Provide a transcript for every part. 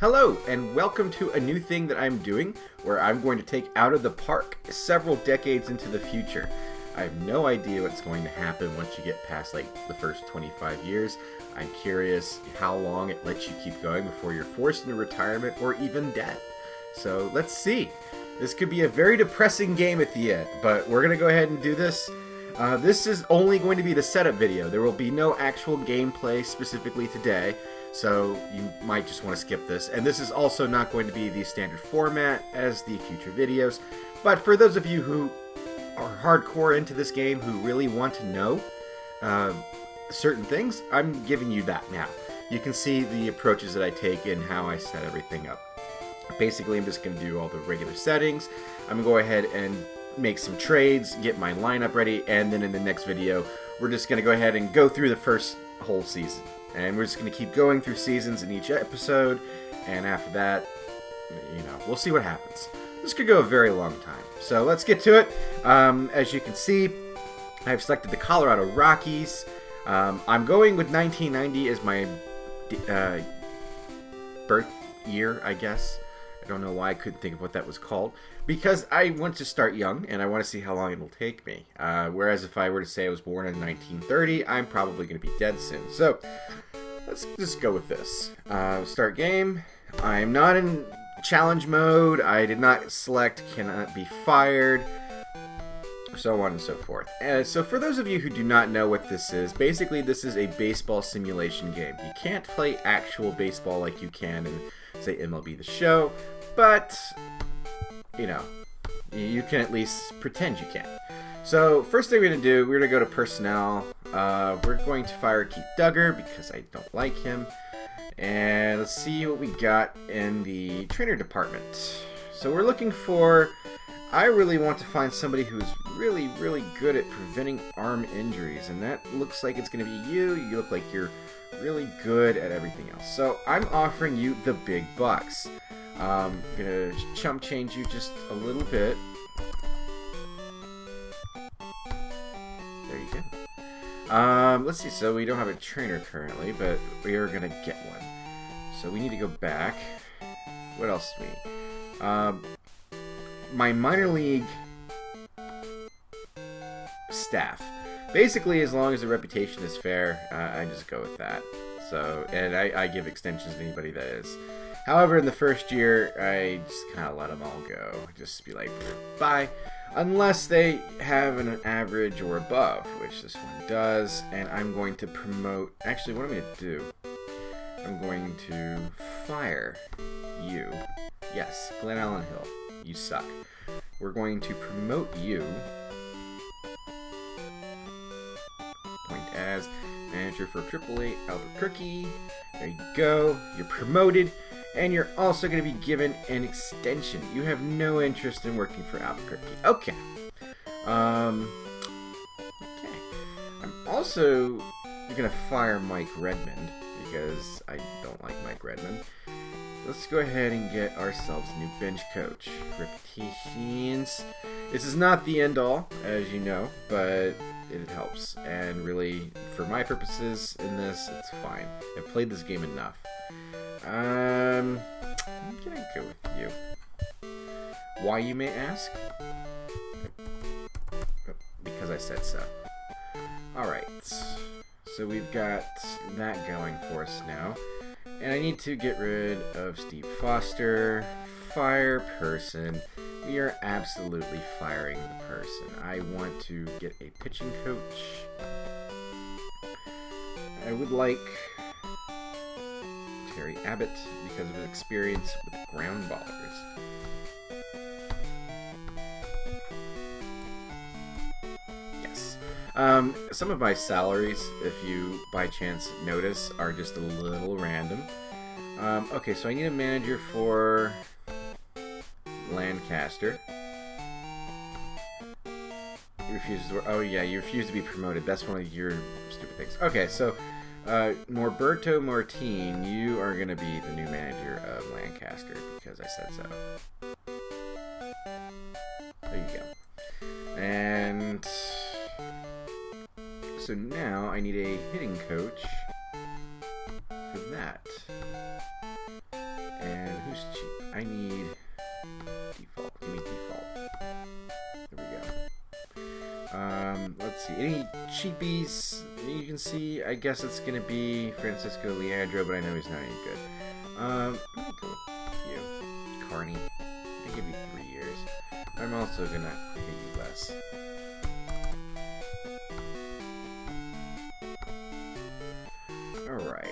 Hello, and welcome to a new thing that I'm doing where I'm going to take Out of the Park several decades into the future. I have no idea what's going to happen once you get past like the first 25 years. I'm curious how long it lets you keep going before you're forced into retirement or even death. So let's see. This could be a very depressing game at the end, but we're going to go ahead and do this. This is only going to be the setup video. There will be no actual gameplay specifically today. So you might just want to skip this. And this is also not going to be the standard format as the future videos. But for those of you who are hardcore into this game, who really want to know certain things, I'm giving you that now. You can see the approaches that I take and how I set everything up. Basically, I'm just going to do all the regular settings. I'm going to go ahead and make some trades, get my lineup ready, and then in the next video, we're just going to go ahead and go through the first whole season. And we're just going to keep going through seasons in each episode, and after that, we'll see what happens. This could go a very long time. So let's get to it. As you can see, I've selected the Colorado Rockies. I'm going with 1990 as my birth year, I guess. I don't know why I couldn't think of what that was called. Because I want to start young, and I want to see how long it will take me. Whereas if I were to say I was born in 1930, I'm probably going to be dead soon. So, let's just go with this. Start game. I'm not in challenge mode. I did not select cannot be fired. So on and so forth. So for those of you who do not know what this is, basically this is a baseball simulation game. You can't play actual baseball like you can in, say, MLB The Show, but you can at least pretend you can. So first thing we're going to do, we're going to go to personnel. We're going to fire Keith Duggar because I don't like him. And let's see what we got in the trainer department. So we're looking for, I really want to find somebody who's really, really good at preventing arm injuries. And that looks like it's going to be you. You look like you're really good at everything else. So I'm offering you the big bucks. I'm going to chump change you just a little bit. There you go. Let's see. So we don't have a trainer currently, but we are going to get one. So we need to go back. What else do we need? My minor league staff. Basically, as long as the reputation is fair, I just go with that. So, and I give extensions to anybody that is. However, in the first year, I just kind of let them all go. Just be like, bye. Unless they have an average or above, which this one does. And I'm going to promote... Actually, what I'm going to do... I'm going to fire you. Yes, Glenn Allen Hill. You suck. We're going to promote you. Point as manager for AAA Albuquerque. There you go. You're promoted. And you're also going to be given an extension. You have no interest in working for Albuquerque. Okay. Okay. I'm also going to fire Mike Redmond because I don't like Mike Redmond. Let's go ahead and get ourselves a new bench coach. Repetitions. This is not the end all, as you know, but it helps. And really, for my purposes in this, it's fine. I've played this game enough. I'm gonna go with you. Why, you may ask? Because I said so. Alright. So we've got that going for us now. And I need to get rid of Steve Foster. Fire person. We are absolutely firing the person. I want to get a pitching coach. I would like Terry Abbott because of his experience with ground ballers. Yes. Some of my salaries, if you by chance notice, are just a little random. Okay, so I need a manager for Lancaster. You refuse to, oh yeah, you refuse to be promoted. That's one of your stupid things. Okay, so Norberto Martin, you are going to be the new manager of Lancaster because I said so. There you go. And so now I need a hitting coach for that. I need default. Give me default. There we go. Let's see. Any cheapies you can see? I guess it's gonna be Francisco Leandro, but I know he's not any good. I'm gonna go with you, Carney. I give you 3 years. I'm also gonna pay you less. Alright.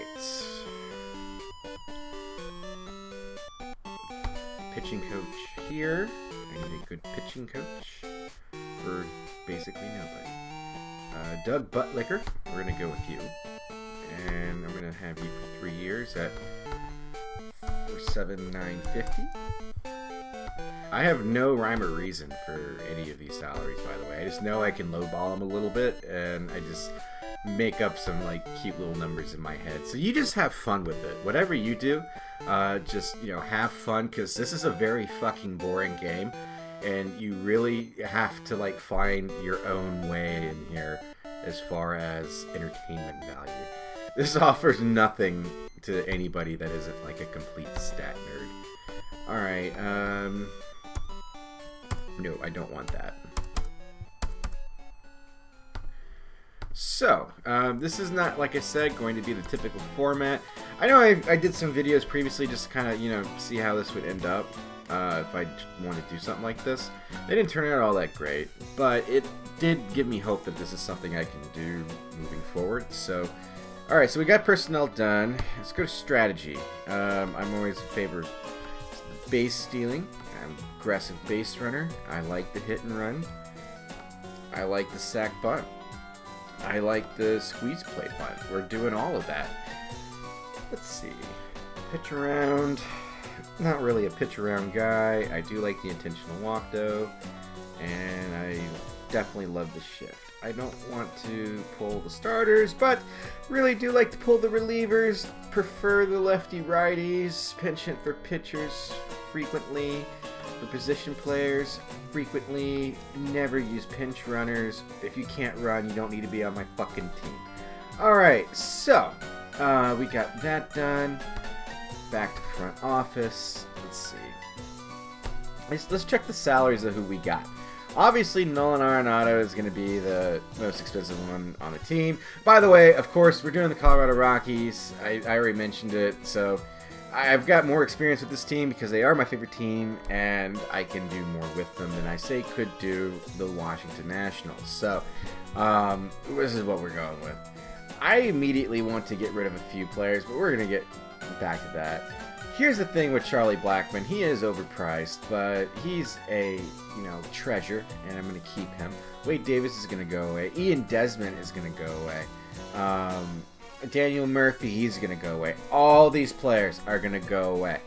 Pitching coach here. I need a good pitching coach for basically nobody. Doug Buttlicker, we're going to go with you. And I'm going to have you for 3 years at $479.50. I have no rhyme or reason for any of these salaries, by the way. I just know I can lowball them a little bit, and I just make up some like cute little numbers in my head. So you just have fun with it. Whatever you do, just have fun, because this is a very fucking boring game, and you really have to like find your own way in here as far as entertainment value. This offers nothing to anybody that isn't like a complete stat nerd. Alright, no, I don't want that. So, this is not, like I said, going to be the typical format. I know I did some videos previously just to kind of, see how this would end up if I wanted to do something like this. They didn't turn out all that great, but it did give me hope that this is something I can do moving forward. So, alright, so we got personnel done. Let's go to strategy. I'm always in favor of base stealing. I'm an aggressive base runner. I like the hit and run. I like the sack bunt. I like the squeeze play bunt. We're doing all of that. Let's see. Pitch around. Not really a pitch around guy. I do like the intentional walk though. And I definitely love the shift. I don't want to pull the starters, but really do like to pull the relievers. Prefer the lefty righties. Pinch hit for pitchers frequently. For position players, frequently. Never use pinch runners. If you can't run, you don't need to be on my fucking team. Alright, so we got that done. Back to front office. Let's see. Let's check the salaries of who we got. Obviously, Nolan Arenado is going to be the most expensive one on the team. By the way, of course, we're doing the Colorado Rockies. I already mentioned it, so I've got more experience with this team because they are my favorite team, and I can do more with them than I say could do the Washington Nationals. So, this is what we're going with. I immediately want to get rid of a few players, but we're going to get back to that. Here's the thing with Charlie Blackmon. He is overpriced, but he's a, treasure, and I'm going to keep him. Wade Davis is going to go away. Ian Desmond is going to go away. Daniel Murphy, he's going to go away. All these players are going to go away.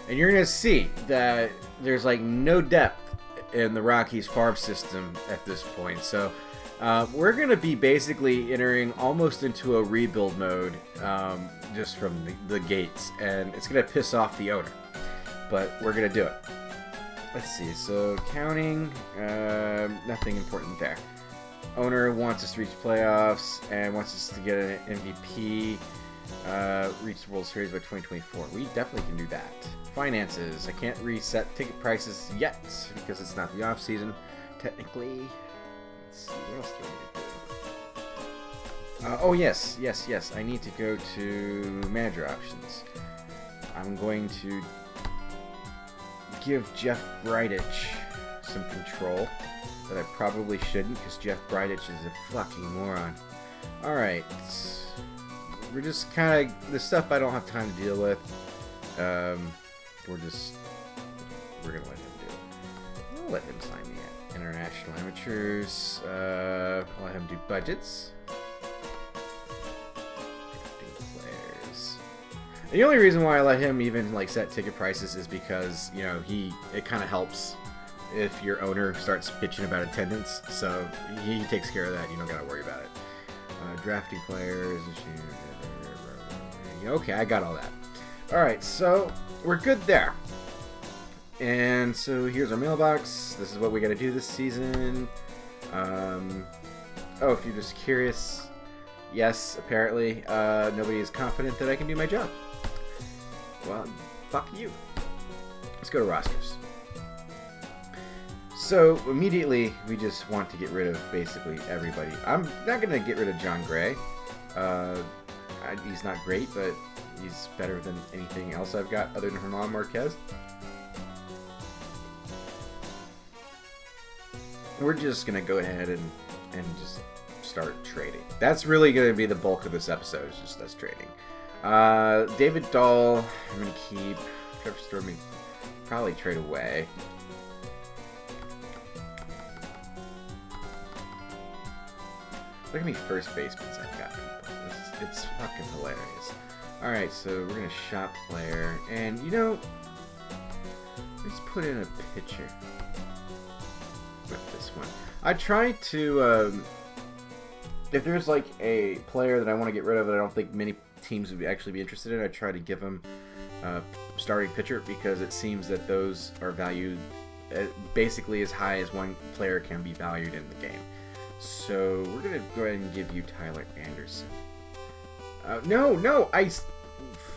And you're going to see that there's like no depth in the Rockies farm system at this point. So we're going to be basically entering almost into a rebuild mode just from the gates. And it's going to piss off the owner. But we're going to do it. Let's see. So counting, nothing important there. Owner wants us to reach playoffs and wants us to get an MVP, reach the World Series by 2024. We definitely can do that. Finances. I can't reset ticket prices yet because it's not the off season, technically. Let's see, what else do I need to do? Oh, yes. I need to go to manager options. I'm going to give Jeff Bridich some control that I probably shouldn't, because Jeff Bridich is a fucking moron. Alright. We're just kind of... the stuff I don't have time to deal with. We're going to let him do it. I'll let him sign me at International Amateurs. I'll let him do budgets. Drafting players. The only reason why I let him even like set ticket prices is because, it kind of helps if your owner starts bitching about attendance, so he takes care of that. You don't gotta worry about it. Drafting players. Okay, I got all that. Alright, so we're good there. And so here's our mailbox. This is what we gotta do this season. Oh, if you're just curious, yes, apparently nobody is confident that I can do my job. Well, fuck you. Let's go to rosters. So immediately we just want to get rid of basically everybody. I'm not going to get rid of John Gray. He's not great, but he's better than anything else I've got other than Hernan Marquez. We're just going to go ahead and just start trading. That's really going to be the bulk of this episode, is just us trading. David Dahl, I'm going to keep. Trevor Stormy, probably trade away. Look at me first basemen I've got, people. It's fucking hilarious. Alright, so we're going to shop player. And, you know, let's put in a pitcher with this one. I try to, if there's like a player that I want to get rid of that I don't think many teams would actually be interested in, I try to give them starting pitcher, because it seems that those are valued basically as high as one player can be valued in the game. So we're going to go ahead and give you Tyler Anderson. No, I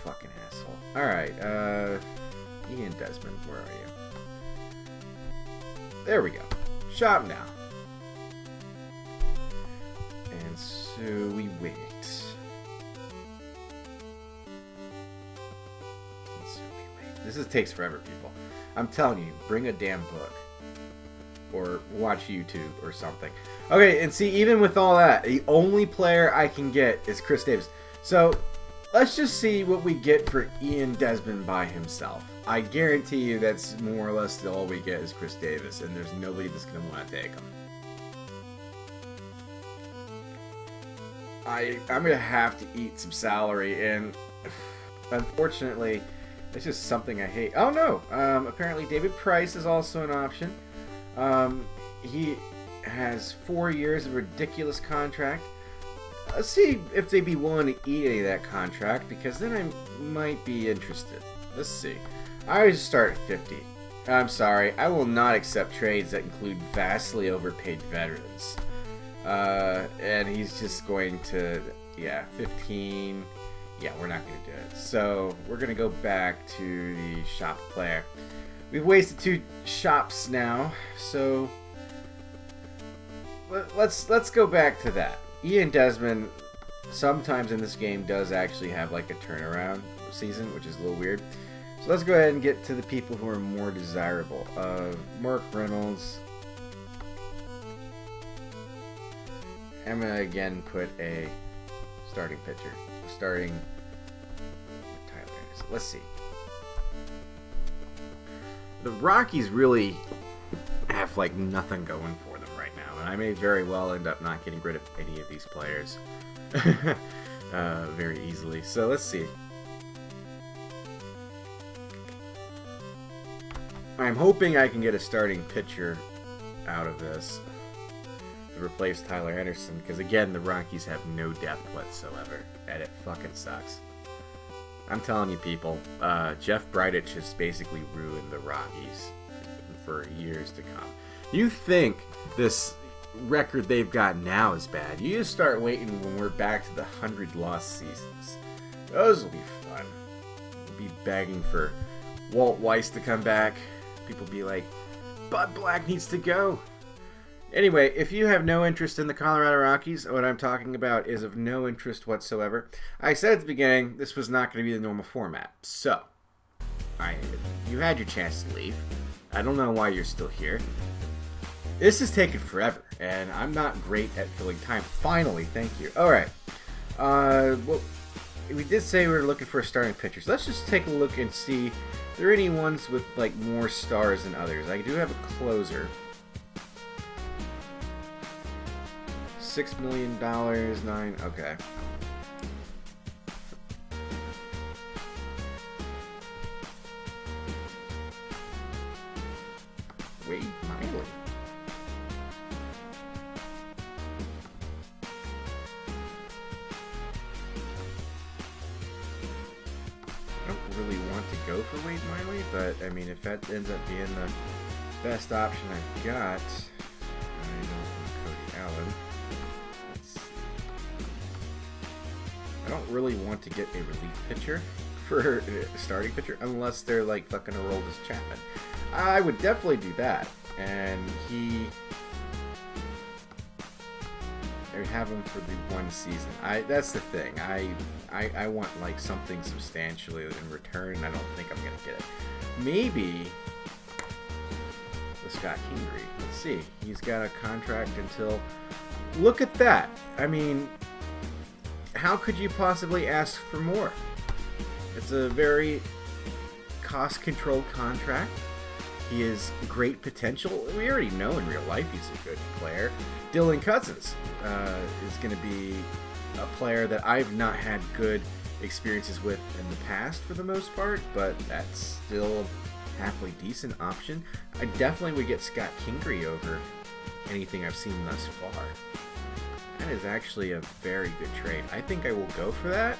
fucking asshole. Alright, Ian Desmond, where are you? There we go. Shop now. And so we wait. This takes forever, people. I'm telling you, bring a damn book. Or watch YouTube or something. Okay, and see, even with all that, the only player I can get is Chris Davis. So, let's just see what we get for Ian Desmond by himself. I guarantee you that's more or less all we get is Chris Davis, and there's nobody that's going to want to take him. I'm going to have to eat some salary, and unfortunately, it's just something I hate. Oh no! Apparently David Price is also an option. He has 4 years of ridiculous contract. Let's see if they'd be willing to eat any of that contract, because then I might be interested. Let's see. I always start at 50. I'm sorry, I will not accept trades that include vastly overpaid veterans. And he's just going to, 15. Yeah, we're not going to do it. So we're going to go back to the shop player. We've wasted 2 shops now, so let's go back to that. Ian Desmond sometimes in this game does actually have like a turnaround season, which is a little weird. So let's go ahead and get to the people who are more desirable. Mark Reynolds. I'm going to again put a starting pitcher. Starting with Tyler Anderson. Let's see. The Rockies really have like nothing going for them right now, and I may very well end up not getting rid of any of these players very easily. So let's see. I'm hoping I can get a starting pitcher out of this to replace Tyler Anderson, because again, the Rockies have no depth whatsoever, and it fucking sucks. I'm telling you, people, Jeff Bridich has basically ruined the Rockies for years to come. You think this record they've got now is bad? You just start waiting when we're back to the 100-loss seasons. Those will be fun. We'll be begging for Walt Weiss to come back. People be like, Bud Black needs to go. Anyway, if you have no interest in the Colorado Rockies, what I'm talking about is of no interest whatsoever. I said at the beginning, this was not going to be the normal format. So, you had your chance to leave. I don't know why you're still here. This is taking forever, and I'm not great at filling time. Finally, thank you. Alright. Well, we did say we were looking for a starting pitcher. So let's just take a look and see if there are any ones with like more stars than others. I do have a closer. $6 million, 9, okay. Wade Miley. I don't really want to go for Wade Miley, but I mean, if that ends up being the best option I've got, I know Cody Allen. I don't really want to get a relief pitcher for starting pitcher unless they're like fucking Aroldis Chapman. I would definitely do that, and I would have him for the one season. That's the thing. I want like something substantially in return. I don't think I'm gonna get it. Maybe with Scott Kingery. Let's see. He's got a contract until. Look at that. I mean, how could you possibly ask for more? It's a very cost-controlled contract. He has great potential. We already know in real life he's a good player. Dylan Cousins is going to be a player that I've not had good experiences with in the past for the most part, but that's still a halfway decent option. I definitely would get Scott Kingery over anything I've seen thus far. That is actually a very good trade. I think I will go for that.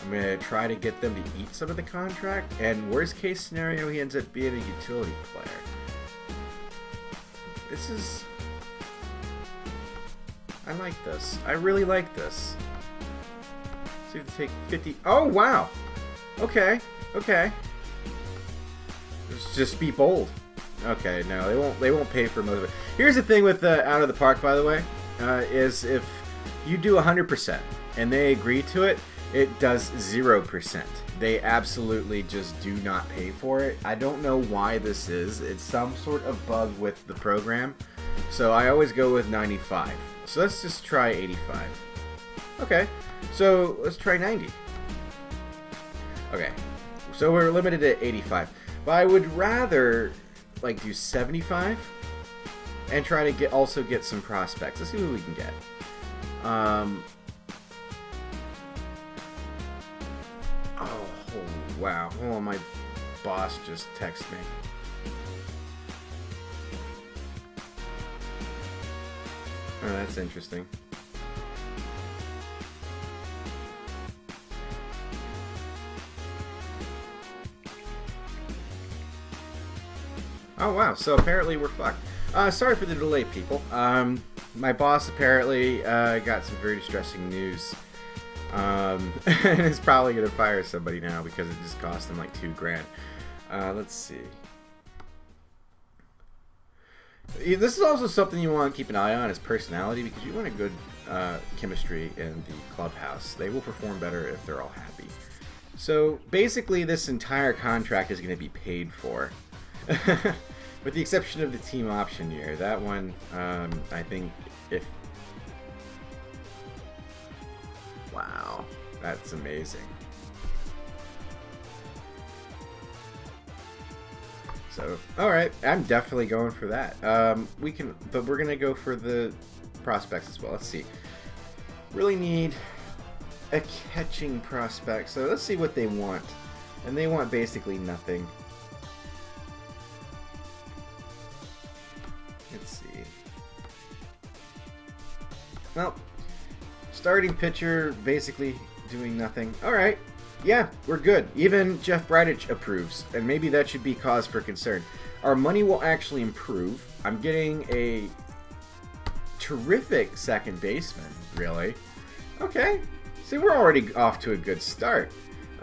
I'm going to try to get them to eat some of the contract, and worst case scenario, he ends up being a utility player. This is... I like this. I really like this. See if they take 50... Oh, wow! Okay, okay. Let's just be bold. Okay, no, they won't pay for most of it. Here's the thing with Out of the Park, by the way, is if you do 100% and they agree to it, it does 0%. They absolutely just do not pay for it. I don't know why this is. It's some sort of bug with the program. So I always go with 95. So let's just try 85. Okay, so let's try 90. Okay, so we're limited at 85. But I would rather like do 75 and try to also get some prospects. Let's see what we can get. Oh, wow. Hold on, my boss just texted me. Oh, that's interesting. Oh, wow. So apparently we're fucked. Sorry for the delay, people. My boss apparently got some very distressing news. And is probably going to fire somebody now because it just cost him like $2,000. Let's see. This is also something you want to keep an eye on, is personality, because you want a good chemistry in the clubhouse. They will perform better if they're all happy. So basically this entire contract is going to be paid for. With the exception of the team option year. That one, I think if... Wow, that's amazing. So, alright, I'm definitely going for that. But we're going to go for the prospects as well. Let's see. Really need a catching prospect. So let's see what they want. And they want basically nothing. Let's see. Well, starting pitcher basically doing nothing. Alright. Yeah, we're good. Even Jeff Bridich approves, and maybe that should be cause for concern. Our money will actually improve. I'm getting a terrific second baseman, really. Okay, see, we're already off to a good start.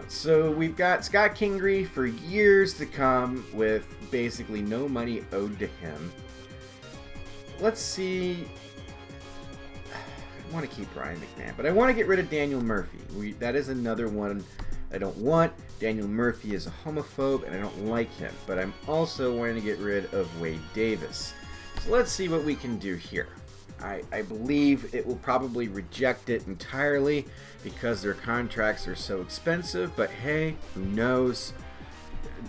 So we've got Scott Kingery for years to come with basically no money owed to him. Let's see. I want to keep Brian McMahon, but I want to get rid of Daniel Murphy. That is another one I don't want. Daniel Murphy is a homophobe, and I don't like him. But I'm also wanting to get rid of Wade Davis. So let's see what we can do here. I believe it will probably reject it entirely because their contracts are so expensive. But hey, who knows?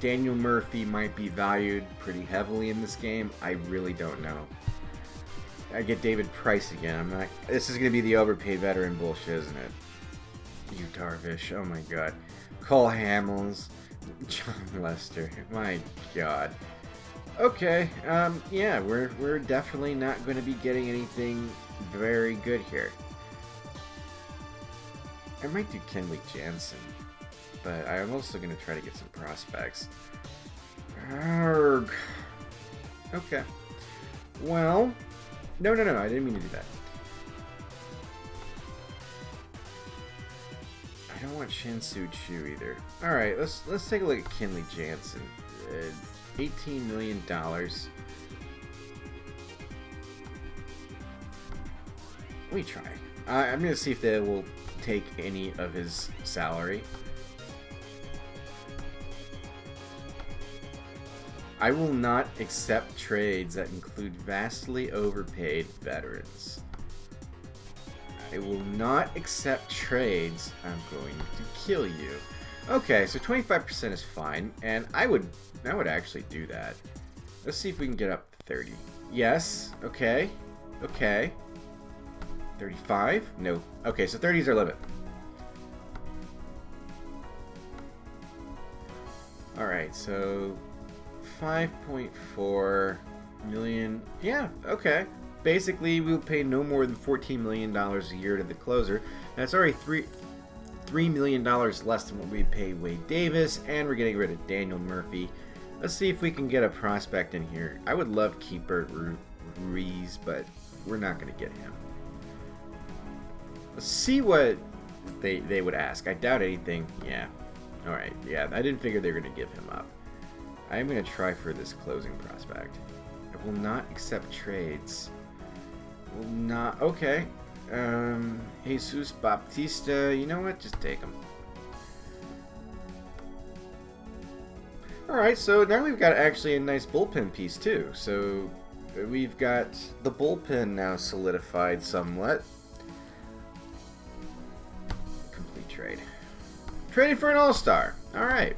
Daniel Murphy might be valued pretty heavily in this game. I really don't know. I get David Price again. I'm not. This is going to be the overpaid veteran bullshit, isn't it? You Darvish. Oh my god. Cole Hamels. John Lester. My god. Okay. Yeah, we're definitely not going to be getting anything very good here. I might do Kenley Jansen, but I'm also going to try to get some prospects. Arrgh. Okay. Well. No, I didn't mean to do that. I don't want Shin-Soo Chu either. All right, let's take a look at Kenley Jansen. $18 million. Let me try. I'm gonna see if they will take any of his salary. I will not accept trades that include vastly overpaid veterans. I will not accept trades. I'm going to kill you. Okay, so 25% is fine, and I would actually do that. Let's see if we can get up to 30. Yes. Okay. Okay. 35? No. Okay, so 30 is our limit. Alright, so 5.4 million. Yeah, okay. Basically, we'll pay no more than $14 million a year to the closer. That's already $3 million less than what we pay Wade Davis, and we're getting rid of Daniel Murphy. Let's see if we can get a prospect in here. I would love Keeper Ruiz, but we're not going to get him. Let's see what they would ask. I doubt anything. Yeah. Alright, yeah, I didn't figure they were going to give him up. I'm going to try for this closing prospect. I will not accept trades. Will not. Okay. Jesus Baptista. You know what? Just take him. Alright, so now we've got actually a nice bullpen piece too. So we've got the bullpen now solidified somewhat. Complete trade. Traded for an all-star. Alright.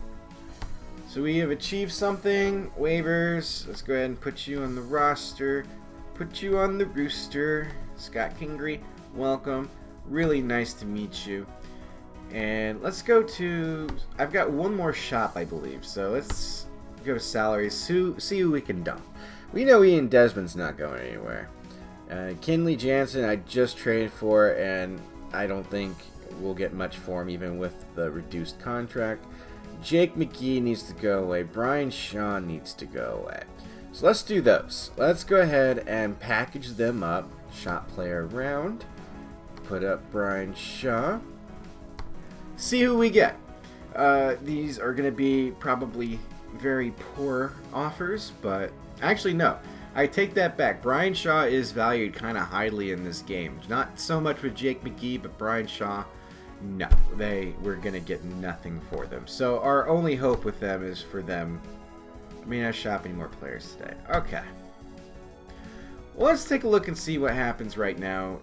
So we have achieved something. Waivers. Let's go ahead and put you on the roster. Put you on the rooster. Scott Kingery, welcome. Really nice to meet you. And let's go to... I've got one more shop, I believe. So let's go to salaries. See who we can dump. We know Ian Desmond's not going anywhere. Kenley Jansen I just traded for, and I don't think we'll get much for him even with the reduced contract. Jake McGee needs to go away. Brian Shaw needs to go away. So let's do those. Let's go ahead and package them up. Shot player round. Put up Brian Shaw. See who we get. These are going to be probably very poor offers, but actually no. I take that back. Brian Shaw is valued kind of highly in this game. Not so much with Jake McGee, but Brian Shaw, no. We're going to get nothing for them. So our only hope with them is for them. I mean, I'm shopping more players today. Okay. Well, let's take a look and see what happens right now.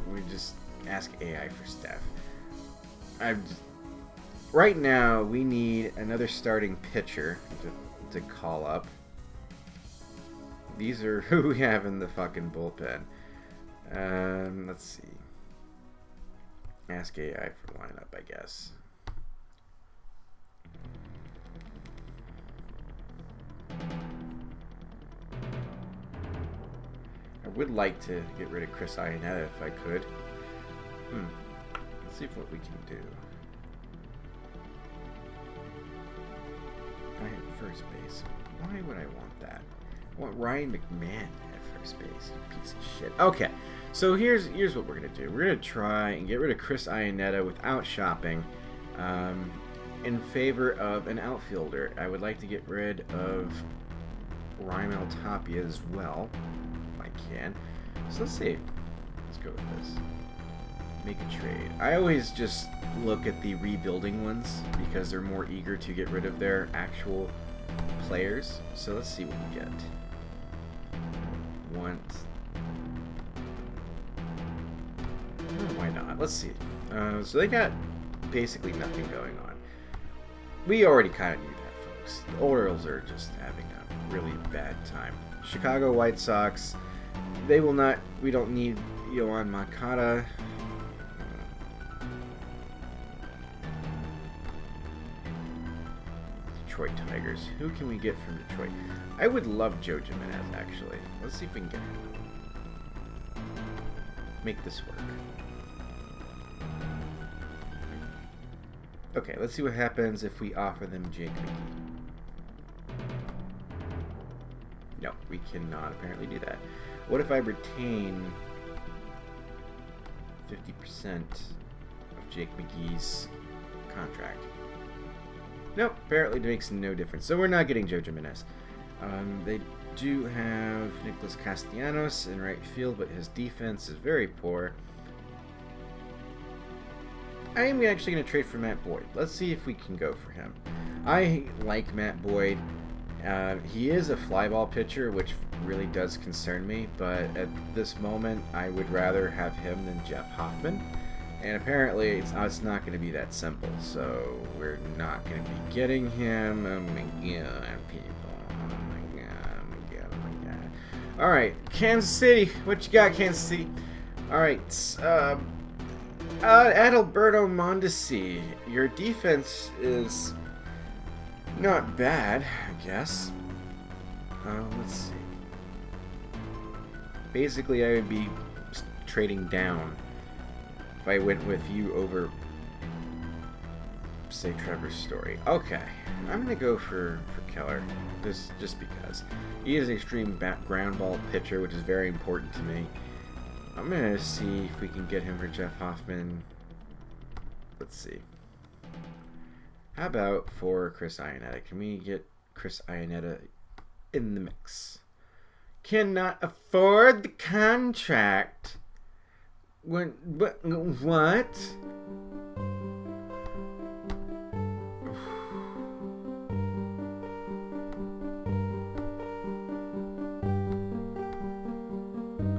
We just ask AI for stuff. Right now, we need another starting pitcher to call up. These are who we have in the fucking bullpen. Let's see. Ask AI for lineup, I guess. I would like to get rid of Chris Iannetta if I could. Let's see what we can do. I have first base. Why would I want that? I want Ryan McMahon at first base. You piece of shit. Okay, so here's what we're gonna do. We're gonna try and get rid of Chris Iannetta without shopping, in favor of an outfielder. I would like to get rid of Raimel Tapia as well, if I can. So let's see. Let's go with this. Make a trade. I always just look at the rebuilding ones because they're more eager to get rid of their actual players. So let's see what we get. Why not? Let's see. So they got basically nothing going on. We already kind of knew that, folks. The Orioles are just having a really bad time. Chicago White Sox, they will not. We don't need Yoan Moncada. Detroit Tigers. Who can we get from Detroit? I would love Joe Jimenez, actually. Let's see if we can get him. Make this work. Okay, let's see what happens if we offer them Jake McGee. No, we cannot apparently do that. What if I retain 50% of Jake McGee's contract. Nope, apparently it makes no difference. So we're not getting Joe Jimenez. They do have Nicholas Castellanos in right field, but his defense is very poor. I am actually going to trade for Matt Boyd. Let's see if we can go for him. I like Matt Boyd. He is a fly ball pitcher, which really does concern me, but at this moment, I would rather have him than Jeff Hoffman. And apparently, it's not going to be that simple, so we're not going to be getting him. Oh my god, people. Oh my god, oh my god, oh my god. Alright, Kansas City. What you got, Kansas City? Alright, Adalberto Mondesi. Your defense is not bad, I guess. Let's see. Basically, I would be trading down if I went with you over, say, Trevor Story. Okay, I'm going to go for Keller, just because. He is an extreme ground ball pitcher, which is very important to me. I'm going to see if we can get him for Jeff Hoffman. Let's see. How about for Chris Iannetta? Can we get Chris Iannetta in the mix? Cannot afford the contract. What?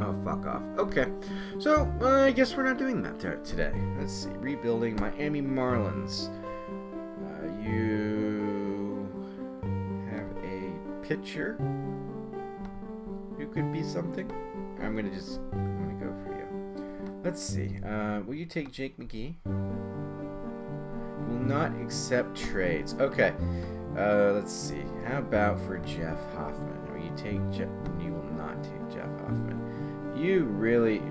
Oh, fuck off. Okay. So, I guess we're not doing that today. Let's see. Rebuilding Miami Marlins. You have a pitcher who could be something. I'm gonna go for you. Let's see. Will you take Jake McGee? Will not accept trades. Okay. Let's see. How about for Jeff Hoffman? Will you take Jeff? You will not take Jeff Hoffman. You really...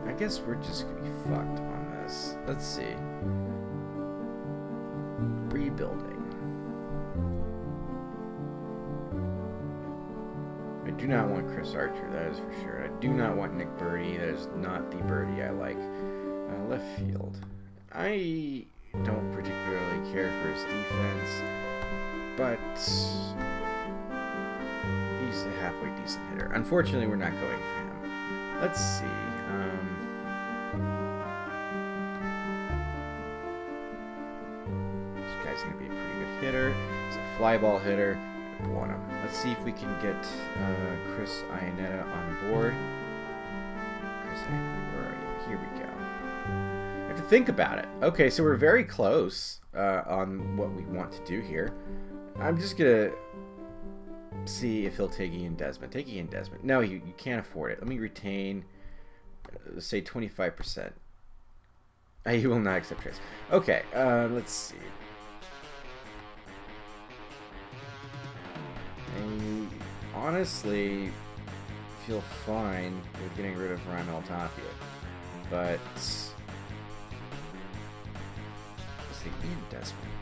I guess we're just gonna be fucked on this. Let's see. Rebuilding. I do not want Chris Archer, that is for sure. I do not want Nick Birdie, that is not the Birdie I like. Left field. I don't particularly care for his defense, but he's a halfway decent hitter. Unfortunately, we're not going for him. Let's see. Guy's going to be a pretty good hitter. He's a fly ball hitter. I want him. Let's see if we can get Chris Iannetta on board. Chris Iannetta, where are you? Here we go. I have to think about it. Okay, so we're very close on what we want to do here. I'm just going to see if he'll take Ian Desmond. Take Ian Desmond. No, you can't afford it. Let me retain, say, 25%. He will not accept trades. Okay, let's see. I honestly feel fine with getting rid of Raimel Tapia, but let's see, Ian Desmond,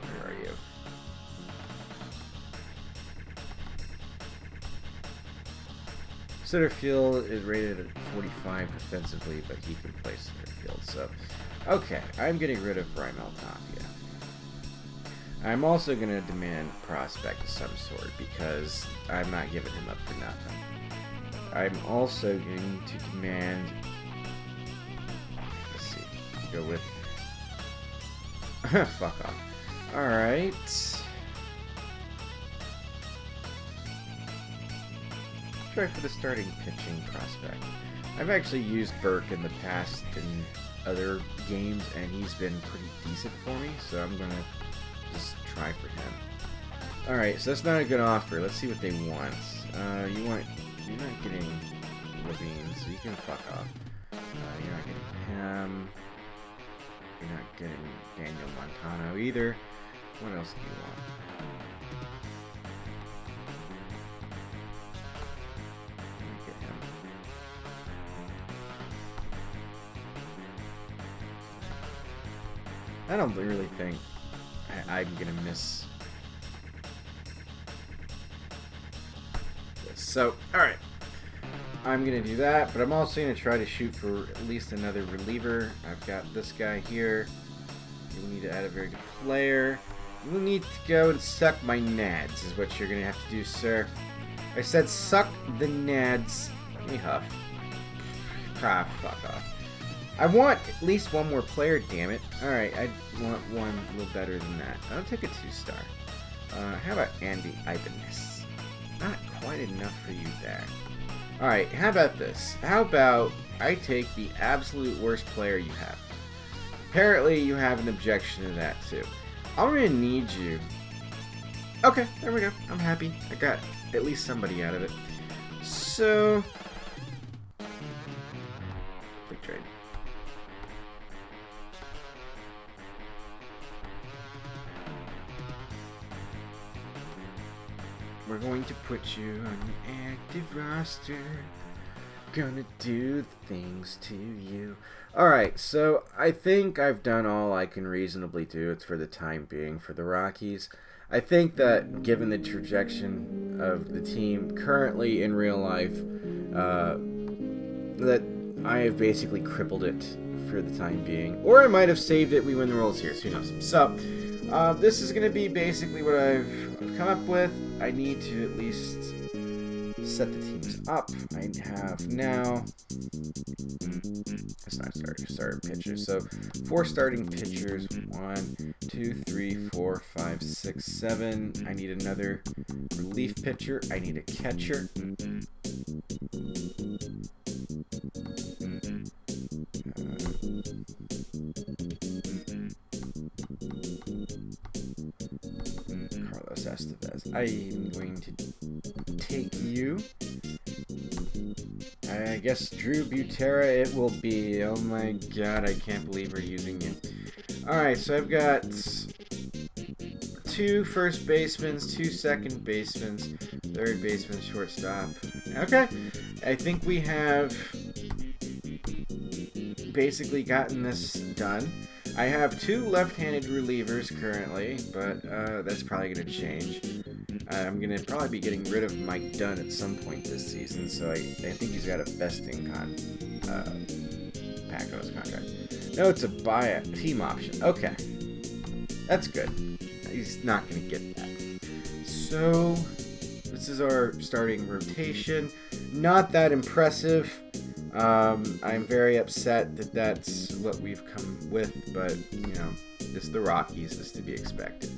where are you? Center field is rated at 45 defensively, but he can play center field, so okay, I'm getting rid of Raimel Tapia. I'm also going to demand prospect of some sort because I'm not giving him up for nothing. I'm also going to demand, let's see, go with, fuck off. Alright. Try for the starting pitching prospect. I've actually used Burke in the past in other games and he's been pretty decent for me, so I'm going to just try for him. Alright, so that's not a good offer. Let's see what they want. You're not getting Levine, so you can fuck off. You're not getting him. You're not getting Daniel Montano either. What else do you want? Get him. I don't really think I'm gonna miss this. So, alright. I'm going to do that, but I'm also going to try to shoot for at least another reliever. I've got this guy here. We need to add a very good player. You need to go and suck my nads is what you're going to have to do, sir. I said suck the nads. Let me huff. Ah, fuck off. I want at least one more player, damn it. Alright, I want one a little better than that. I'll take a 2-star. How about Andy Ibanez? Not quite enough for you there. Alright, how about this? How about I take the absolute worst player you have? Apparently you have an objection to that too. I'm going to need you. Okay, there we go. I'm happy. I got at least somebody out of it. So... big trade. We're going to put you on the active roster. Gonna do things to you. Alright, so I think I've done all I can reasonably do. It's for the time being for the Rockies. I think that given the trajectory of the team currently in real life, that I have basically crippled it for the time being. Or I might have saved it. We win the World Series. Who knows? So, this is going to be basically what I've come up with. I need to at least set the teams up. I have now... it's not starting pitchers. So, 4 starting pitchers. 1, 2, 3, 4, 5, 6, 7. I need another relief pitcher. I need a catcher. Carlos Estevez. I'm going to take you. I guess Drew Butera it will be. Oh my god, I can't believe we're using you. Alright, so I've got 2 first basemen, 2 second basemen, 3rd baseman, shortstop. Okay, I think we have basically gotten this done. I have 2 left-handed relievers currently, but that's probably going to change. I'm going to probably be getting rid of Mike Dunn at some point this season, so I think he's got a vesting Pacos contract. No, it's a buyout team option. Okay, that's good. He's not going to get that. So, this is our starting rotation. Not that impressive. I'm very upset that that's what we've come with, but, you know, this is the Rockies, this is to be expected.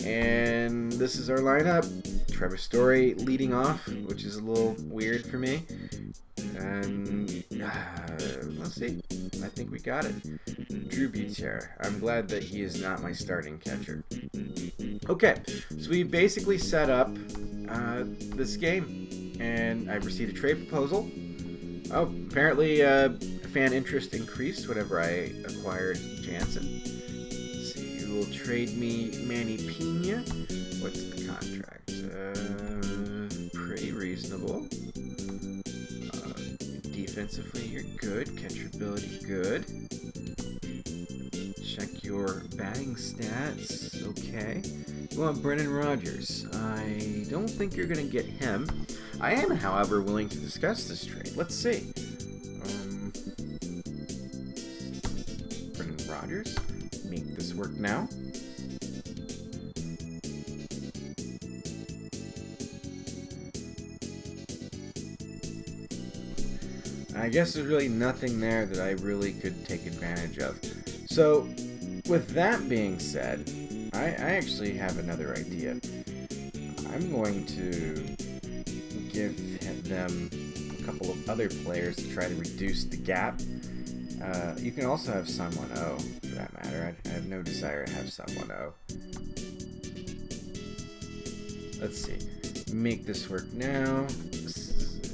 And this is our lineup. Trevor Story leading off, which is a little weird for me. And let's see. I think we got it. Drew Butera. I'm glad that he is not my starting catcher. Okay, so we basically set up this game, and I received a trade proposal. Oh, apparently fan interest increased whenever I acquired Jansen. Let's see, you will trade me Manny Pena. What's the contract? Pretty reasonable. Defensively, you're good. Catchability, good. Check your batting stats. Okay. You want Brennan Rodgers. I don't think you're going to get him. I am, however, willing to discuss this trade. Let's see. Brennan Rodgers. Make this work now. I guess there's really nothing there that I really could take advantage of. So, with that being said, I actually have another idea. I'm going to give them a couple of other players to try to reduce the gap. You can also have someone O, for that matter. I have no desire to have someone O. Let's see. Make this work now.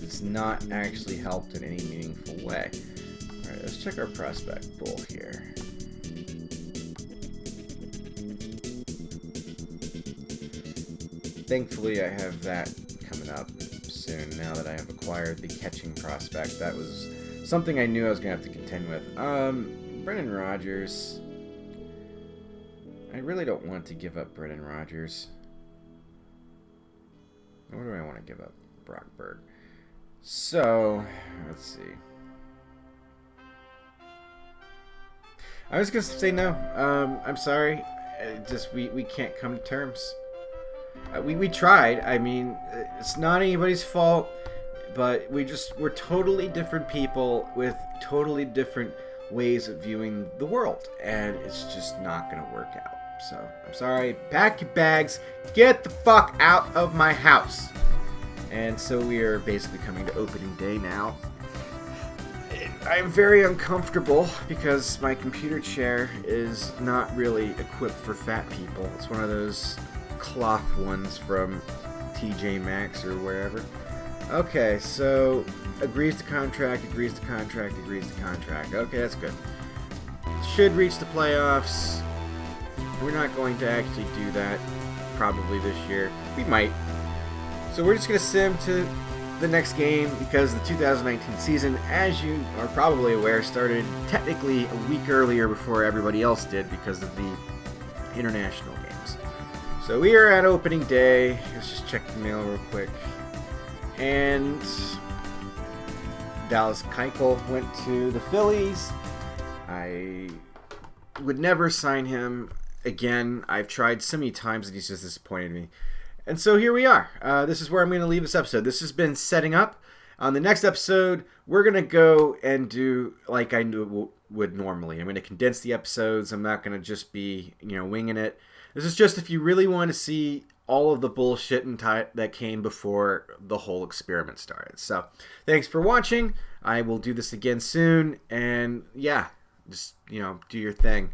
It's not actually helped in any meaningful way. Alright, let's check our prospect pool here. Thankfully, I have that coming up soon now that I have acquired the catching prospect. That was something I knew I was going to have to contend with. Brennan Rodgers. I really don't want to give up Brennan Rodgers. Or do I want to give up Brock Berg? So, let's see. I was gonna say no. I'm sorry. Just we can't come to terms. We tried. I mean, it's not anybody's fault, but we're totally different people with totally different ways of viewing the world, and it's just not gonna work out. So I'm sorry. Pack your bags. Get the fuck out of my house. And so we are basically coming to opening day now. I'm very uncomfortable because my computer chair is not really equipped for fat people. It's one of those cloth ones from TJ Maxx or wherever. Okay, so agrees to contract, agrees to contract, agrees to contract. Okay, that's good. Should reach the playoffs. We're not going to actually do that probably this year. We might. So we're just going to sim to the next game because the 2019 season, as you are probably aware, started technically a week earlier before everybody else did because of the international games. So we are at opening day. Let's just check the mail real quick. And Dallas Keuchel went to the Phillies. I would never sign him again. I've tried so many times and he's just disappointed me. And so here we are. This is where I'm going to leave this episode. This has been setting up. On the next episode, we're going to go and do like I would normally. I'm going to condense the episodes. I'm not going to just be, winging it. This is just if you really want to see all of the bullshit that came before the whole experiment started. So thanks for watching. I will do this again soon. And yeah, just, do your thing.